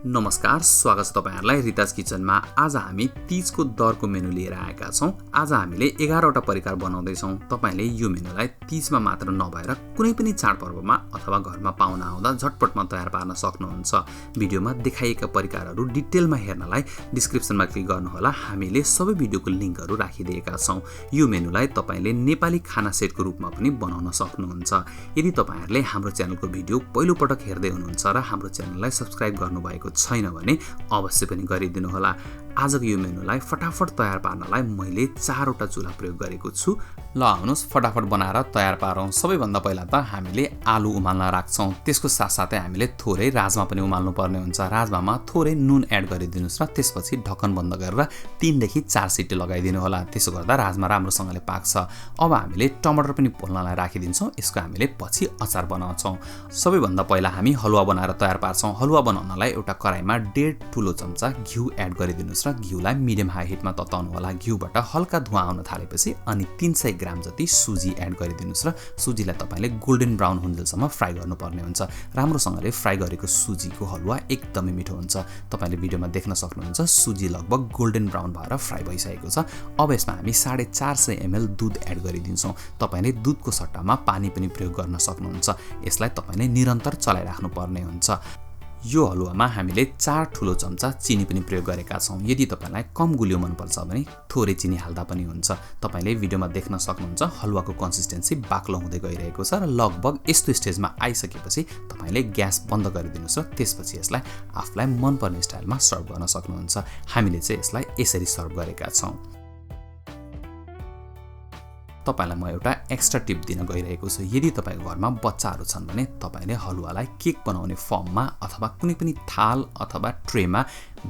नमस्कार, स्वागत छ तपाईहरुलाई रिताज किचनमा। आज हामी तीजको दरको मेनु लिएर आएका छौं। आज हामीले 11 वटा परिकार बनाउँदै छौं। तपाईले यो मेनुलाई तीजमा मात्र नभएर कुनै पनि चाडपर्वमा अथवा घरमा पाहुना आउँदा झटपटमा तयार पार्न सक्नुहुन्छ। भिडियोमा देखाइएका परिकारहरू डिटेलमा हेर्नलाई डिस्क्रिप्सनमा क्लिक गर्नुहोला। हामीले सबै भिडियोको लिंकहरू राखिदिएका छौं। यो मेनुलाई तपाईले नेपाली खाना सेटको रूपमा पनि बनाउन सक्नुहुन्छ। यदि तपाईहरुले हाम्रो च्यानलको भिडियो पहिलो पटक हेर्दै हुनुहुन्छ र हाम्रो च्यानललाई सब्स्क्राइब गर्नुभएको छैन भने अवश्य पनि गरिदिनु होला। आजको यो मेनुलाई फटाफट तयार पार्नलाई मैले 4 वटा चुला प्रयोग गरेको छु। ल आउनुस् फटाफट बनाएर तयार पारौं। सबैभन्दा पहिला त हामीले आलु उमाल्न राख्छौं। त्यसको साथसाथै हामीले थोरै राजमा पनि उमाल्नु पर्ने हुन्छ। राजमामा थोरै नुन एड गरिदिनुस् र त्यसपछि ढक्कन बन्द गरेर 3 देखि 4 सिटी लगाइदिनु होला। त्यसो गर्दा राजमा राम्रोसँगले पाक्छ। अब हामीले टमाटर पनि पोल्नलाई राखिदिन्छौं। यसको हामीले पछि अचार बनाउँछौं। सबैभन्दा पहिला हामी हलुवा बनाएर तयार पार्छौं। हलुवा बनाउनलाई एउटा कराईमा 1.5 ठूलो चम्चा घिउ एड गरिदिनुस् र घिउलाई मिडियम हाई हिटमा तताउनु होला। घिउबाट हल्का धुवा आउन थालेपछि अनि 300 ग्राम जति सुजी एड गरिदिनुस् र सुजीलाई तपाईले गोल्डन ब्राउन हुन्जेलसम्म फ्राई गर्नुपर्ने हुन्छ। राम्रोसँगले फ्राई गरेको सुजीको हलुवा एकदमै मिठो हुन्छ। तपाईले भिडियोमा देख्न सक्नुहुन्छ सुजी लगभग गोल्डन ब्राउन भएर फ्राई भइसकेको छ। अब यसमा हामी 450 ml दूध एड गरिदिन्छौं। तपाईले दूधको सट्टामा पानी पनि प्रयोग गर्न सक्नुहुन्छ। यसलाई तपाईले निरन्तर चलाइराख्नु पर्ने हुन्छ। यो हलुवामा हामीले 4 ठूलो चम्चा चिनी पनि प्रयोग गरेका छौं। यदि तपाईलाई कम गुलियो मन पर्छ भने थोरै चिनी हाल्दा पनि हुन्छ। तपाईले भिडियोमा देख्न सक्नुहुन्छ हलुवाको कन्सिस्टेन्सी बाक्लो हुँदै गइरहेको छ र लगभग यस्तो स्टेजमा आइसकेपछि तपाईले ग्यास बन्द गरिदिनुस् र त्यसपछि यसलाई आफुलाई मनपर्ने स्टाइलमा सर्भ गर्न सक्नुहुन्छ। हामीले चाहिँ यसलाई यसरी सर्भ गरेका छौं। तपाईलाई म एउटा एक्स्ट्रा टिप दिन गइरहेको छु। यदि तपाईको घरमा बच्चाहरू छन् भने तपाईले हलुवालाई केक बनाउने फर्ममा अथवा कुनै पनि थाल अथवा ट्रेमा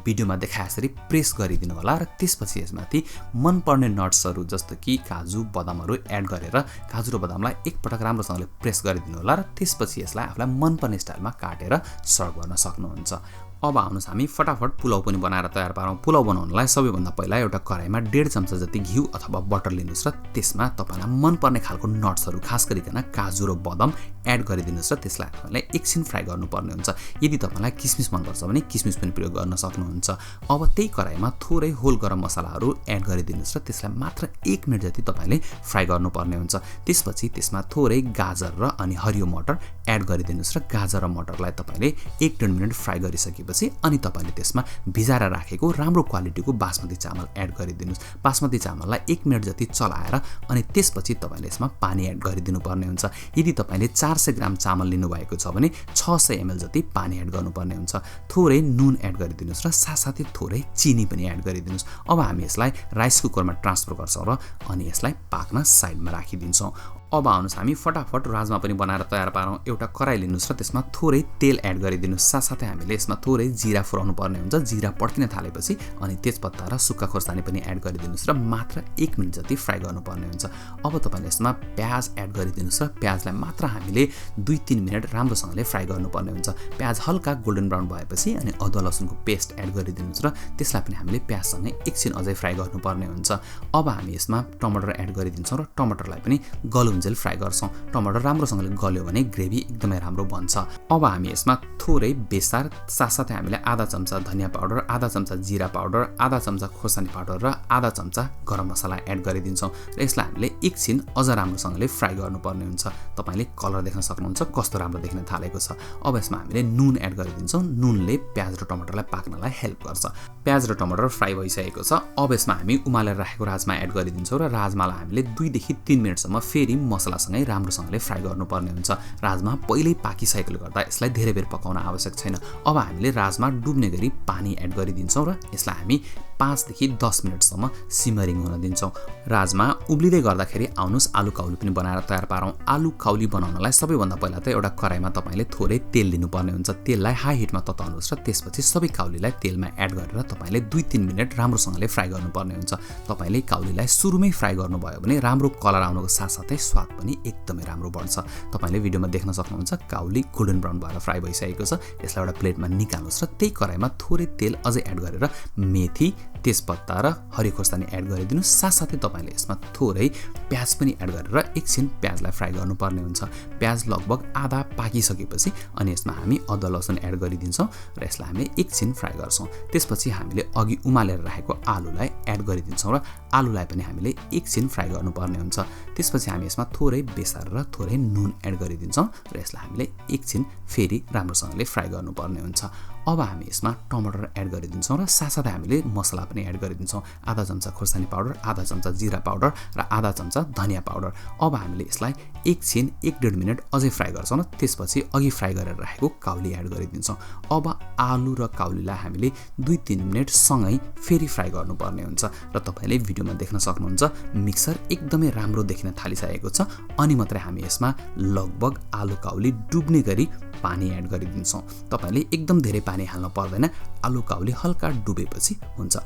भिडियोमा देखाएसरी प्रेस गरिदिनु होला र त्यसपछि यसमाथि मनपर्ने नट्सहरू जस्तो कि काजु बदामहरू एड गरेर काजु र बदामलाई एकपटक राम्रोसँगले प्रेस गरिदिनु होला र त्यसपछि यसलाई आफुलाई मनपर्ने स्टाइलमा काटेर सर्भ गर्न सक्नुहुन्छ। अब आउनुस् हामी फटाफट पुलाउ पनि बनाएर तयार पारौं। पुलाउ बनाउनलाई सबैभन्दा पहिला एउटा कराईमा 1.5 चम्चा जति घिउ अथवा बटर लिनुस् र त्यसमा तपाईलाई मनपर्ने खालको नट्सहरू खास गरिकन काजु र बदाम एड गरिदिनुस् र त्यसलाई तपाईले एकछिन फ्राई गर्नुपर्ने हुन्छ। यदि तपाईलाई किसमिस मन पर्छ भने किसमिस पनि प्रयोग गर्न सक्नुहुन्छ। अब त्यही कराईमा थोरै होल गरम मसलाहरू एड गरिदिनुस् र त्यसलाई मात्र 1 मिनेट जति तपाईले फ्राई गर्नुपर्ने हुन्छ। त्यसपछि त्यसमा थोरै गाजर र अनि हरियो मटर एड गरिदिनुस् र गाजर र मटरलाई तपाईले 1-1.5 मिनेट फ्राई गरिसकेपछि अनि तपाईले त्यसमा भिजाएर राखेको राम्रो क्वालिटीको बासमती चामल एड गरिदिनुस्। बासमती चामललाई 1 मिनेट जति चलाएर अनि त्यसपछि तपाईले यसमा पानी एड गरिदिनु पर्ने हुन्छ। यदि तपाईले 400 ग्राम चामल लिनु भएको छ भने 600 ml जति पानी एड गर्नुपर्ने हुन्छ। थोरै नुन एड गरिदिनुस् र साथसाथै थोरै चिनी पनि एड गरिदिनुस्। अब हामी यसलाई राइस कुकरमा ट्रान्सफर गर्छौं र अनि यसलाई पाक्न साइडमा राखिदिन्छौं। अब आउनुस् हामी फटाफट राजमा पनि बनाएर तयार पारौं। एउटा कराई लिनुस् र त्यसमा थोरै तेल एड गरिदिनुस्। साथसाथै हामीले यसमा थोरै जिरा फुराउनु पर्ने हुन्छ। जिरा पड्किन थालेपछि अनि तेजपत्ता र सुक्खा खोर्सानी पनि एड गरिदिनुस् र मात्र 1 मिनेट जति फ्राई गर्नुपर्ने हुन्छ। अब तपाईले यसमा प्याज एड गरिदिनुस् र प्याजलाई मात्र हामीले 2-3 मिनेट राम्रोसँगले फ्राई गर्नुपर्ने हुन्छ। प्याज हल्का गोल्डन ब्राउन भएपछि अनि अदुवा लसुनको पेस्ट एड गरिदिनुस् र त्यसलाई पनि हामीले प्याजसँगै एकछिन अझै फ्राई गर्नुपर्ने हुन्छ। अब हामी यसमा टमाटर एड गरिदिन्छौं र टमाटरलाई पनि गलुन्जेल फ्राई गर्छौं। टमाटर राम्रोसँगले गल्यो भने ग्रेभी एकदमै राम्रो बन्छ। अब हामी यसमा थोरै बेसार साथसाथै हामीले आधा चम्चा धनिया पाउडर, आधा चम्चा जिरा पाउडर, आधा चम्चा खोर्सानी पाउडर र आधा चम्चा गरम मसला एड गरिदिन्छौं र यसलाई हामीले एकछिन अझ राम्रोसँगले फ्राई गर्नुपर्ने हुन्छ। तपाईले कलर देख्न सक्नुहुन्छ कस्तो राम्रो देखिन थालेको छ। अब यसमा हामीले नुन एड गरिदिन्छौं। नुनले प्याज र टमाटरलाई पाक्नलाई हेल्प गर्छ। प्याज र टमाटर फ्राई भइसकेको छ। अब यसमा हामी उमालेर राखेको राजमा एड गरिदिन्छौं र राजमालाई हामीले 2 देखि 3 मिनेटसम्म फेरि मसलासँगै राम्रोसँगले फ्राई गर्नुपर्ने हुन्छ। राजमा पहिल्यै पाकिसकेकोले गर्दा यसलाई धेरै बेर पकाउन आवश्यक छैन। अब हामीले राजमा डुब्ने गरी पानी एड गरिदिन्छौं र यसलाई हामी 5 देखि 10 मिनेटसम्म सिमरिङ हुन दिन्छौं। राजमा उब्लिदै गर्दाखेरि आउनुस् आलु काउली पनि बनाएर तयार पारौं। आलु काउली बनाउनलाई सबैभन्दा पहिला त एउटा कराईमा तपाईले थोरै तेल लिनुपर्ने हुन्छ। तेललाई हाई हिटमा तताउनुस् र त्यसपछि सबै काउलीलाई तेलमा एड गरेर तपाईले 2-3 मिनेट राम्रोसँगले फ्राई गर्नुपर्ने हुन्छ। तपाईले काउलीलाई सुरुमै फ्राई गर्नुभयो भने राम्रो कलर आउनको साथसाथै स्वाद पनि एकदमै राम्रो बढ्छ। तपाईले भिडियोमा देख्न सक्नुहुन्छ काउली गोल्डन ब्राउन भएर फ्राई भइसकेको छ। यसलाई एउटा प्लेटमा निकाल्नुस् र त्यही कराईमा थोरै तेल अझै एड गरेर मेथी तेजपत्ता र हरियो खोर्सानी एड गरिदिनुस्। साथसाथै तपाईले यसमा थोरै प्याज पनि एड गरेर एकछिन प्याजलाई फ्राई गर्नुपर्ने हुन्छ। प्याज लगभग आधा पाकिसकेपछि अनि यसमा हामी अदुवा लसुन एड गरिदिन्छौँ र यसलाई हामीले एकछिन फ्राई गर्छौँ। त्यसपछि हामीले अघि उमालेर राखेको आलुलाई एड गरिदिन्छौँ र आलुलाई पनि हामीले एकछिन फ्राई गर्नुपर्ने हुन्छ। त्यसपछि हामी यसमा थोरै बेसार र थोरै नुन एड गरिदिन्छौँ र यसलाई हामीले एकछिन फेरि राम्रोसँगले फ्राई गर्नुपर्ने हुन्छ। अब हामी यसमा टमाटर एड गरिदिन्छौँ र साथसाथै हामीले मसला पनि एड गरिदिन्छौँ। आधा चम्चा खोर्सानी पाउडर, आधा चम्चा जिरा पाउडर र आधा चम्चा धनिया पाउडर। अब हामीले यसलाई एकछिन 1-1.5 मिनट अझै फ्राई गर्छौँ र त्यसपछि अघि फ्राई गरेर राखेको काउली एड गरिदिन्छौँ। अब आलु र काउलीलाई हामीले 2-3 मिनट सँगै फेरि फ्राई गर्नुपर्ने हुन्छ र तपाईले भिडियोमा देख्न सक्नुहुन्छ मिक्सर एकदमै राम्रो देखिन थालिसकेको छ। अनि मात्रै हामी यसमा लगभग आलु काउली डुब्ने गरी पानी एड गरिदिन्छौँ। तपाईले एकदम धेरै पानी हाल्न पर्दैन, आलु काउली हल्का डुबेपछि हुन्छ।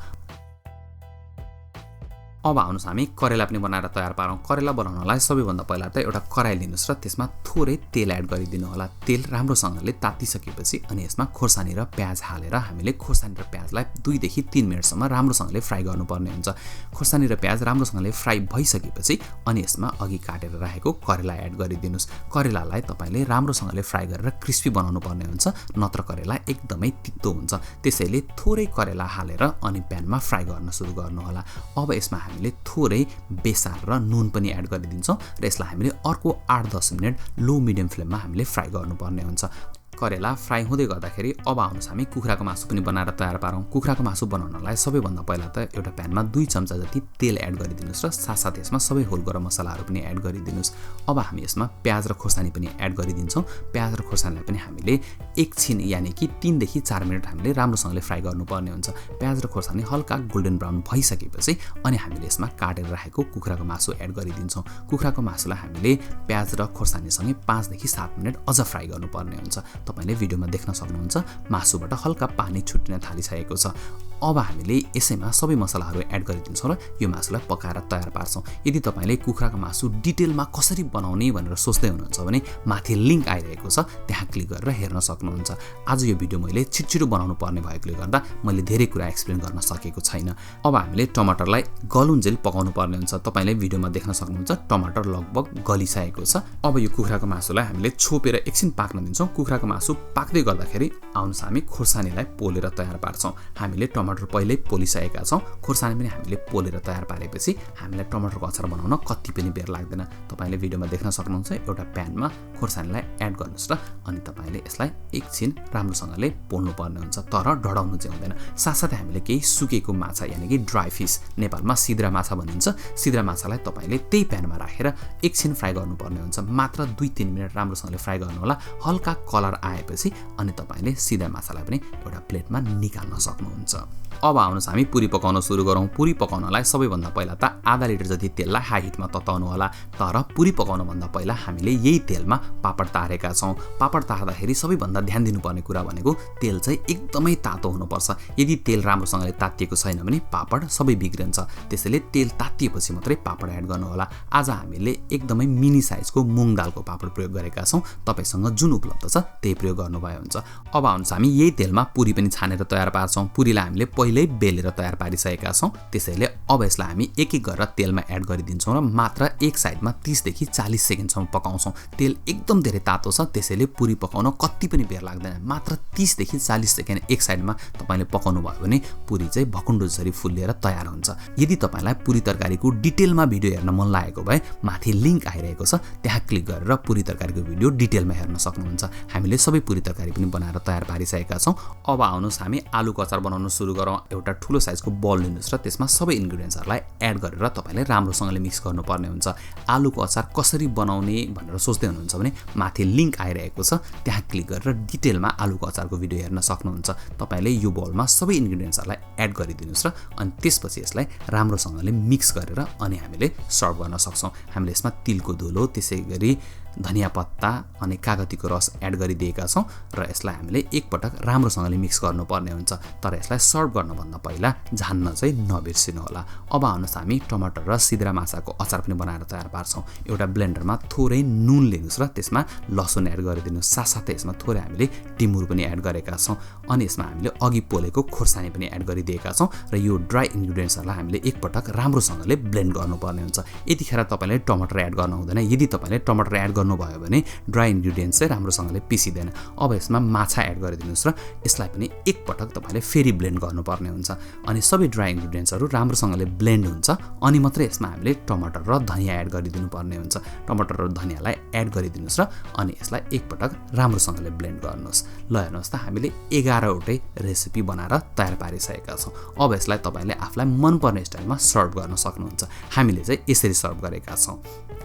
अब आउनुहोस् हामी करेला पनि बनाएर तयार पारौँ। करेला बनाउनलाई सबैभन्दा पहिला त एउटा कराई लिनुहोस् र त्यसमा थोरै तेल एड गरिदिनु होला। तेल राम्रोसँगले तातिसकेपछि अनि यसमा खोर्सानी र प्याज हालेर हामीले खोर्सानी र प्याजलाई 2-3 मिनटसम्म राम्रोसँगले फ्राई गर्नुपर्ने हुन्छ। खोर्सानी र प्याज राम्रोसँगले फ्राई भइसकेपछि अनि यसमा अघि काटेर राखेको करेला एड गरिदिनुहोस्। करेलालाई तपाईले राम्रोसँगले फ्राई गरेर क्रिस्पी बनाउनु पर्ने हुन्छ, नत्र करेला एकदमै तितो हुन्छ। त्यसैले थोरै करेला हालेर अनि प्यानमा फ्राई गर्न सुरु गर्नु होला। अब यसमा हामीले थोरै बेसार र नुन पनि एड गरिदिन्छौँ र यसलाई हामीले अर्को 8-10 मिनट लो मिडियम फ्लेममा हामीले फ्राई गर्नुपर्ने हुन्छ। करेला फ्राई हुँदै गर्दाखेरि अब आउनुहोस् हामी कुखुराको मासु पनि बनाएर तयार पारौँ। कुखुराको मासु बनाउनलाई सबैभन्दा पहिला त एउटा प्यानमा 2 चम्चा जति तेल एड गरिदिनुहोस् र साथसाथै यसमा सबै होल गरम मसलाहरू पनि एड गरिदिनुहोस्। अब हामी यसमा प्याज र खोर्सानी पनि एड गरिदिन्छौँ। प्याज र खोर्सानीलाई पनि हामीले एकछिन यानि कि 3-4 मिनट हामीले राम्रोसँगले फ्राई गर्नुपर्ने हुन्छ। प्याज र खोर्सानी हल्का गोल्डन ब्राउन भइसकेपछि अनि हामीले यसमा काटेर राखेको कुखुराको मासु एड गरिदिन्छौँ। कुखुराको मासुलाई हामीले प्याज र खोर्सानीसँगै 5-7 मिनट अझ फ्राई गर्नुपर्ने हुन्छ। तपाईले भिडियोमा देख्न सक्नुहुन्छ मासुबाट हल्का पानी छुट्टिन थालिसकेको छ। अब हामीले यसैमा सबै मसलाहरू एड गरिदिन्छौँ र यो मासुलाई पकाएर तयार पार्छौँ। यदि तपाईले कुखुराको मासु डिटेलमा कसरी बनाउने भनेर सोच्दै हुनुहुन्छ भने माथि लिङ्क आइरहेको छ, त्यहाँ क्लिक गरेर हेर्न सक्नुहुन्छ। आज यो भिडियो मैले छिटो बनाउनु पर्ने भएकोले गर्दा मैले धेरै कुरा एक्सप्लेन गर्न सकेको छैन। अब हामीले टमाटरलाई गलुन्जेल पकाउनु पर्ने हुन्छ। तपाईले भिडियोमा देख्न सक्नुहुन्छ टमाटर लगभग गलिसकेको छ। अब यो कुखुराको मासुलाई हामीले छोपेर एकछिन पाक्न दिन्छौँ। कुखुराको मासु पाक्दै गर्दाखेरि आउनुहोस् हामी खोर्सानीलाई पोलेर तयार पार्छौँ। हामीले टमाटर पहिल्यै पोलिसकेका छौँ। खोर्सानी पनि हामीले पोलेर तयार पारेपछि हामीलाई टमाटरको अचार बनाउन कति पनि बेर लाग्दैन। तपाईले भिडियोमा देख्न सक्नुहुन्छ एउटा प्यानमा खोर्सानीलाई एड गर्नुहोस् र अनि तपाईले यसलाई एकछिन राम्रोसँगले पोल्नु पर्ने हुन्छ, तर डढाउनु चाहिँ हुँदैन। साथसाथै हामीले केही सुकेको माछा यानि कि ड्राई फिस, नेपालमा सिद्रा माछा भनिन्छ, सिद्रा माछालाई तपाईले त्यही प्यानमा राखेर एकछिन फ्राई गर्नुपर्ने हुन्छ। मात्र 2-3 मिनट राम्रोसँगले फ्राई गर्नु होला। हल्का कलर आएपछि अनि तपाईले सिधा माछालाई पनि एउटा प्लेटमा निकाल्न सक्नुहुन्छ। अब आउनुहोस् हामी पुरी पकाउन सुरु गरौँ। पुरी पकाउनलाई सबैभन्दा पहिला त आधा लिटर जति तेललाई हाई हिटमा तताउनु होला। तर पुरी पकाउनुभन्दा पहिला हामीले यही तेलमा पापड तारेका छौँ। पापड तार्दाखेरि सबैभन्दा ध्यान दिनुपर्ने कुरा भनेको तेल चाहिँ एकदमै तातो हुनुपर्छ। यदि तेल राम्रोसँगले तातिएको छैन भने पापड सबै बिग्रन्छ। त्यसैले तेल तातिएपछि मात्रै पापड एड गर्नु होला। आज हामीले एकदमै मिनी साइजको मुङ दालको पापड प्रयोग गरेका छौँ। तपाईसँग जुन उपलब्ध छ त्यही प्रयोग गर्नुभयो हुन्छ। अब आउनुहोस् हामी यही तेलमा पुरी पनि छानेर तयार पार्छौँ। पुरीलाई हामीले पहिल्यै बेलेर तयार पारिसकेका छौँ। त्यसैले अब यसलाई हामी एक गरेर तेलमा एड गरिदिन्छौँ र मात्र एक साइडमा 30 देखि 40 सेकेन्डसम्म पकाउँछौँ। तेल एकदम धेरै तातो छ, त्यसैले पुरी पकाउन कति पनि बेर लाग्दैन। मात्र 30 देखि 40 सेकेन्ड एक साइडमा तपाईले पकाउनु भयो भने पुरी चाहिँ भकुन्डो जसरी फुलिएर तयार हुन्छ। यदि तपाईलाई पुरी तरकारीको डिटेलमा भिडियो हेर्न मन लागेको भए माथि लिङ्क आइरहेको छ, त्यहाँ क्लिक गरेर पुरी तरकारीको भिडियो डिटेलमा हेर्न सक्नुहुन्छ। हामीले सबै पुरी तरकारी पनि बनाएर तयार पारिसकेका छौँ। अब आउनुहोस् हामी आलुको अचार बनाउन सुरु गरौँ। एउटा ठुलो साइजको बल लिनुहोस् र त्यसमा सबै इन्ग्रेडियन्ट्सहरूलाई एड गरेर तपाईले राम्रोसँगले मिक्स गर्नुपर्ने हुन्छ। आलुको अचार कसरी बनाउने भनेर सोच्दै हुनुहुन्छ भने माथि लिङ्क आइरहेको छ, त्यहाँ क्लिक गरेर डिटेलमा आलुको अचारको भिडियो हेर्न सक्नुहुन्छ। तपाईले यो बलमा सबै इन्ग्रेडियन्ट्सहरूलाई एड गरिदिनुहोस् र अनि त्यसपछि यसलाई राम्रोसँगले मिक्स गरेर अनि हामीले सर्भ गर्न सक्छौँ। हामीले यसमा तिलको धुलो, त्यसै गरी धनिया पत्ता अनि कागतीको रस एड गरिदिएका छौँ र यसलाई हामीले एकपटक राम्रोसँगले मिक्स गर्नुपर्ने हुन्छ। तर यसलाई सर्भ गर्नुभन्दा पहिला झान्न चाहिँ नबिर्सिनु होला। अब आउनुहोस् हामी टमाटर र सिद्रा माछाको अचार पनि बनाएर तयार पार्छौँ। एउटा ब्लेन्डरमा थोरै नुन लिनुहोस् र त्यसमा लसुन एड गरिदिनुहोस्। साथसाथै यसमा थोरै हामीले टिमुर पनि एड गरेका छौँ। अनि यसमा हामीले अघि पोलेको खोर्सानी पनि एड गरिदिएका छौँ र यो ड्राई इन्ग्रिडियन्ट्सहरूलाई हामीले एकपटक राम्रोसँगले ब्लेन्ड गर्नुपर्ने हुन्छ। यतिखेर तपाईँले टमाटर एड गर्नु हुँदैन। यदि तपाईँले टमाटर एड गर्नुभयो भने ड्राई इन्ग्रिडियन्ट्स चाहिँ राम्रोसँगले पिसिँदैन। अब यसमा माछा एड गरिदिनुहोस् र यसलाई पनि एकपटक तपाईँले फेरि ब्लेन्ड गर्नुपर्ने हुन्छ। अनि सबै ड्राई इन्ग्रिडियन्ट्सहरू राम्रोसँगले ब्लेन्ड हुन्छ अनि मात्रै यसमा हामीले टमाटर र धनियाँ एड गरिदिनु पर्ने हुन्छ। टमाटर र धनियाँलाई एड गरिदिनुहोस् र अनि यसलाई एकपटक राम्रोसँगले ब्लेन्ड गर्नुहोस्। ल हेर्नुहोस् त हामीले 11वटै रेसिपी बनाएर तयार पारिसकेका छौँ। अब यसलाई तपाईँले आफूलाई मनपर्ने स्टाइलमा सर्भ गर्न सक्नुहुन्छ। हामीले चाहिँ यसरी सर्भ गरेका छौँ।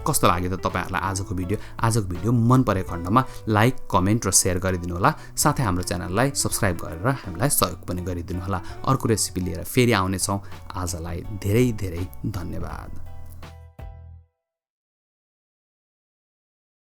कस्तो लाग्यो त तपाईँहरूलाई आजको भिडियो मन परेको खण्डमा लाइक, कमेन्ट र सेयर गरिदिनु होला। साथै हाम्रो च्यानललाई सब्स्क्राइब गरेर हामीलाई सहयोग पनि गरिदिनु होला। अर्को रेसिपी लिएर फेरि आउनेछौँ। आजलाई धेरै धेरै धन्यवाद।